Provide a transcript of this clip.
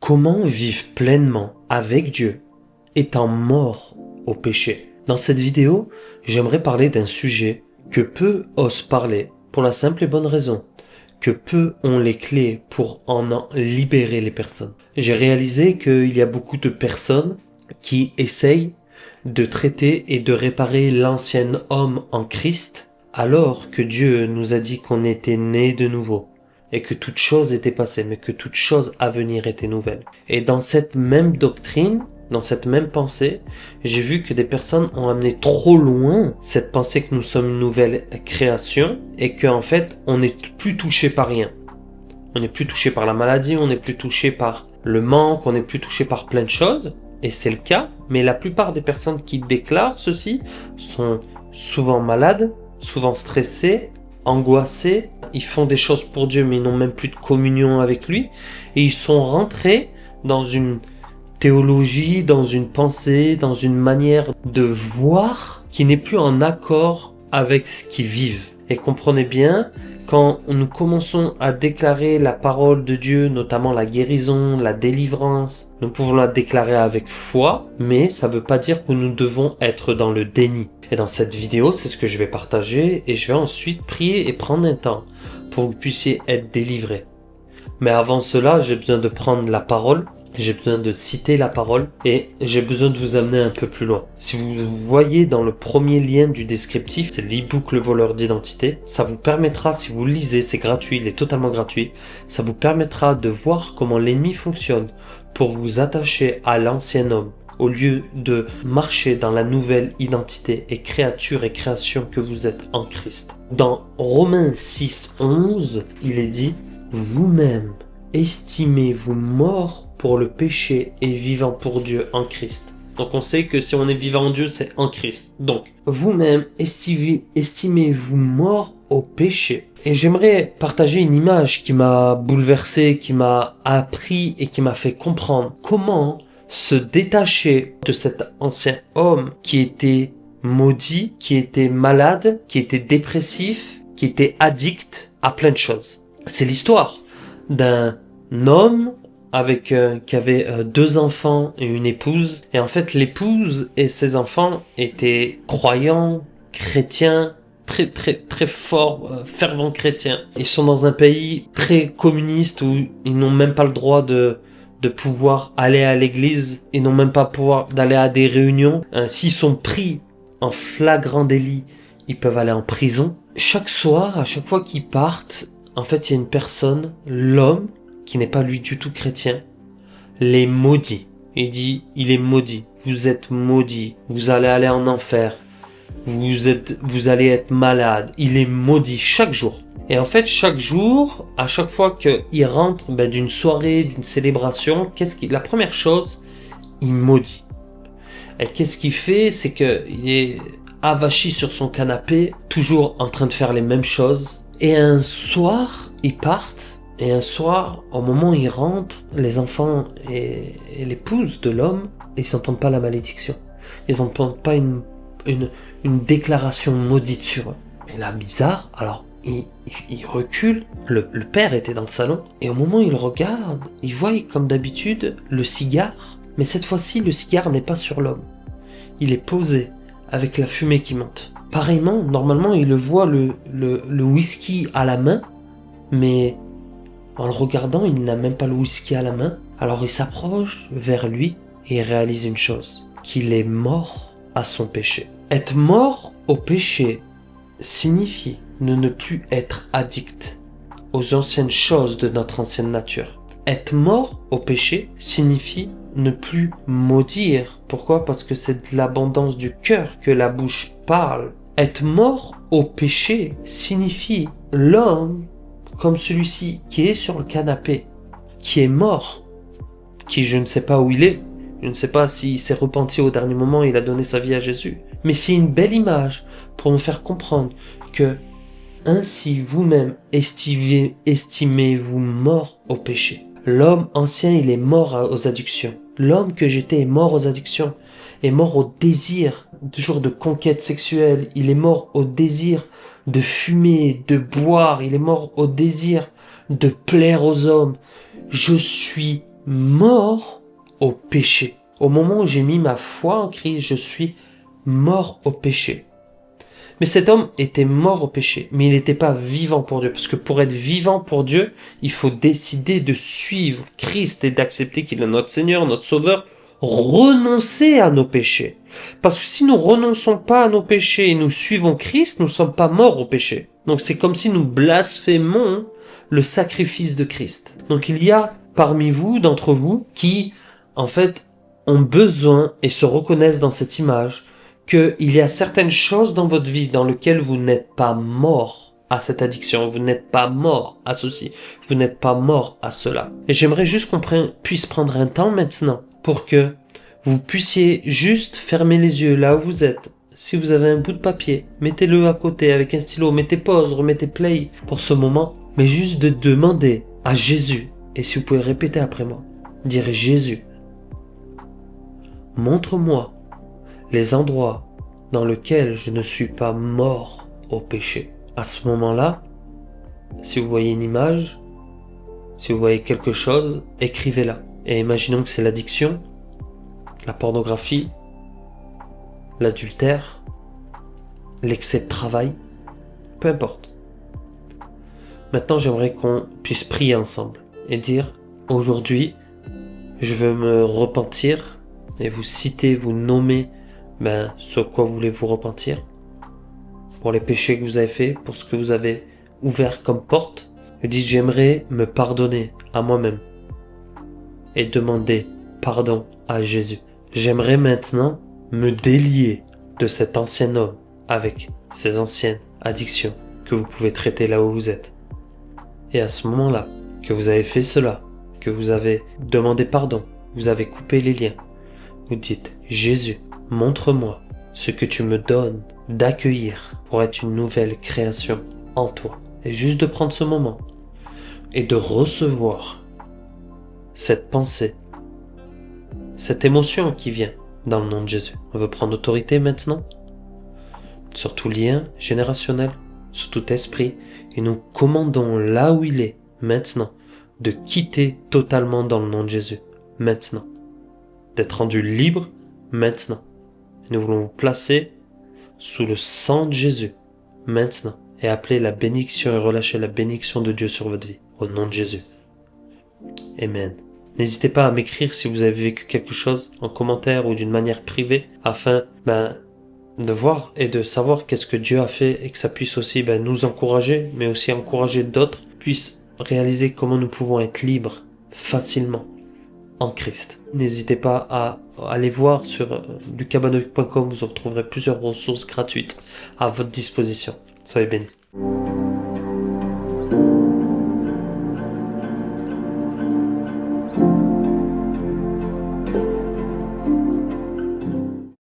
Comment vivre pleinement avec Dieu, étant mort au péché? Dans cette vidéo, j'aimerais parler d'un sujet que peu osent parler, pour la simple et bonne raison que peu ont les clés pour en libérer les personnes. J'ai réalisé qu'il y a beaucoup de personnes qui essayent de traiter et de réparer l'ancien homme en Christ, alors que Dieu nous a dit qu'on était né de nouveau et que toute chose était passée, mais que toute chose à venir était nouvelle. Et dans cette même doctrine, dans cette même pensée, j'ai vu que des personnes ont amené trop loin cette pensée que nous sommes une nouvelle création et qu'en fait, on n'est plus touché par rien. On n'est plus touché par la maladie, on n'est plus touché par le manque, on n'est plus touché par plein de choses. Et c'est le cas, mais la plupart des personnes qui déclarent ceci sont souvent malades, souvent stressés, angoissés. Ils font des choses pour Dieu, mais ils n'ont même plus de communion avec lui. Et ils sont rentrés dans une théologie, dans une pensée, dans une manière de voir qui n'est plus en accord avec ce qu'ils vivent. Et comprenez bien, quand nous commençons à déclarer la parole de Dieu, notamment la guérison, la délivrance, nous pouvons la déclarer avec foi, mais ça ne veut pas dire que nous devons être dans le déni. Et dans cette vidéo, c'est ce que je vais partager et je vais ensuite prier et prendre un temps pour que vous puissiez être délivrés. Mais avant cela, j'ai besoin de prendre la parole. J'ai besoin de citer la parole et j'ai besoin de vous amener un peu plus loin. Si vous voyez dans le premier lien du descriptif, c'est l'e-book Le voleur d'identité. Ça vous permettra, si vous lisez, c'est gratuit, il est totalement gratuit. Ça vous permettra de voir comment l'ennemi fonctionne pour vous attacher à l'ancien homme au lieu de marcher dans la nouvelle identité et créature et création que vous êtes en Christ. Dans Romains 6:11, il est dit « Vous-même estimez-vous morts pour le péché et vivant pour Dieu en Christ. » Donc on sait que si on est vivant en Dieu, c'est en Christ. Donc, vous-même, estimez-vous mort au péché. Et j'aimerais partager une image qui m'a bouleversé, qui m'a appris et qui m'a fait comprendre comment se détacher de cet ancien homme qui était maudit, qui était malade, qui était dépressif, qui était addict à plein de choses. C'est l'histoire d'un homme qui avait 2 enfants et une épouse. Et en fait, l'épouse et ses enfants étaient croyants, chrétiens, très forts, fervents chrétiens. Ils sont dans un pays très communiste où ils n'ont même pas le droit de pouvoir aller à l'église. Ils n'ont même pas le pouvoir d'aller à des réunions. S'ils sont pris en flagrant délit, ils peuvent aller en prison. Chaque soir, à chaque fois qu'ils partent, en fait, il y a une personne, l'homme, qui n'est pas lui du tout chrétien, les maudit. Il dit, il est maudit. Vous êtes maudit. Vous allez aller en enfer. Vous allez être malade. Il est maudit chaque jour. Et en fait, chaque jour, à chaque fois qu'il rentre d'une soirée, d'une célébration, la première chose, il maudit. Et qu'est-ce qu'il fait? C'est qu'il est avachi sur son canapé, toujours en train de faire les mêmes choses. Et un soir, ils partent. Et un soir, au moment où ils rentrent, les enfants et l'épouse de l'homme, ils n'entendent pas la malédiction. Ils n'entendent pas une déclaration maudite sur eux. Et là, bizarre, alors, il recule. Le père était dans le salon. Et au moment où il regarde, il voit, comme d'habitude, le cigare. Mais cette fois-ci, le cigare n'est pas sur l'homme. Il est posé, avec la fumée qui monte. Pareillement, normalement, il le voit le whisky à la main, mais en le regardant, il n'a même pas le whisky à la main. Alors il s'approche vers lui et il réalise une chose, qu'il est mort à son péché. Être mort au péché signifie ne plus être addict aux anciennes choses de notre ancienne nature. Être mort au péché signifie ne plus maudire. Pourquoi? Parce que c'est de l'abondance du cœur que la bouche parle. Être mort au péché signifie l'homme comme celui-ci qui est sur le canapé, qui est mort, qui je ne sais pas où il est, je ne sais pas s'il s'est repenti au dernier moment et il a donné sa vie à Jésus. Mais c'est une belle image pour nous faire comprendre que ainsi vous-même estimez-vous mort au péché. L'homme ancien, il est mort aux addictions. L'homme que j'étais est mort aux addictions, est mort au désir, toujours de conquête sexuelle, il est mort au désir de fumer, de boire, il est mort au désir de plaire aux hommes. Je suis mort au péché. Au moment où j'ai mis ma foi en Christ, je suis mort au péché. Mais cet homme était mort au péché, mais il n'était pas vivant pour Dieu. Parce que pour être vivant pour Dieu, il faut décider de suivre Christ et d'accepter qu'il est notre Seigneur, notre Sauveur, renoncer à nos péchés. Parce que si nous renonçons pas à nos péchés et nous suivons Christ, nous ne sommes pas morts au péché. Donc c'est comme si nous blasphémons le sacrifice de Christ. Donc il y a parmi vous, d'entre vous, qui, en fait, ont besoin et se reconnaissent dans cette image qu'il y a certaines choses dans votre vie dans lesquelles vous n'êtes pas mort à cette addiction, vous n'êtes pas mort à ceci, vous n'êtes pas mort à cela. Et j'aimerais juste qu'on puisse prendre un temps maintenant pour que vous puissiez juste fermer les yeux là où vous êtes. Si vous avez un bout de papier, mettez-le à côté avec un stylo, mettez pause, remettez play pour ce moment, mais juste de demander à Jésus, et si vous pouvez répéter après moi, dire Jésus, montre-moi les endroits dans lesquels je ne suis pas mort au péché. À ce moment-là, si vous voyez une image, si vous voyez quelque chose, écrivez-la. Et imaginons que c'est l'addiction, la pornographie, l'adultère, l'excès de travail, peu importe. Maintenant, j'aimerais qu'on puisse prier ensemble et dire, aujourd'hui, je veux me repentir, et vous citer, vous nommer sur quoi voulez-vous repentir, pour les péchés que vous avez faits, pour ce que vous avez ouvert comme porte. Et dites, j'aimerais me pardonner à moi-même et demander pardon à Jésus. J'aimerais maintenant me délier de cet ancien homme avec ces anciennes addictions que vous pouvez traiter là où vous êtes. Et à ce moment-là, que vous avez fait cela, que vous avez demandé pardon, vous avez coupé les liens, vous dites, Jésus, montre-moi ce que tu me donnes d'accueillir pour être une nouvelle création en toi. Et juste de prendre ce moment et de recevoir cette pensée, cette émotion qui vient dans le nom de Jésus. On veut prendre autorité maintenant sur tout lien générationnel, sur tout esprit, et nous commandons là où il est maintenant de quitter totalement dans le nom de Jésus maintenant, d'être rendu libre maintenant. Nous voulons vous placer sous le sang de Jésus maintenant et appeler la bénédiction et relâcher la bénédiction de Dieu sur votre vie au nom de Jésus. Amen. N'hésitez pas à m'écrire si vous avez vécu quelque chose en commentaire ou d'une manière privée afin de voir et de savoir qu'est-ce que Dieu a fait et que ça puisse aussi nous encourager, mais aussi encourager d'autres, puissent réaliser comment nous pouvons être libres facilement en Christ. N'hésitez pas à aller voir sur lucabanovic.com, vous retrouverez plusieurs ressources gratuites à votre disposition. Soyez bénis.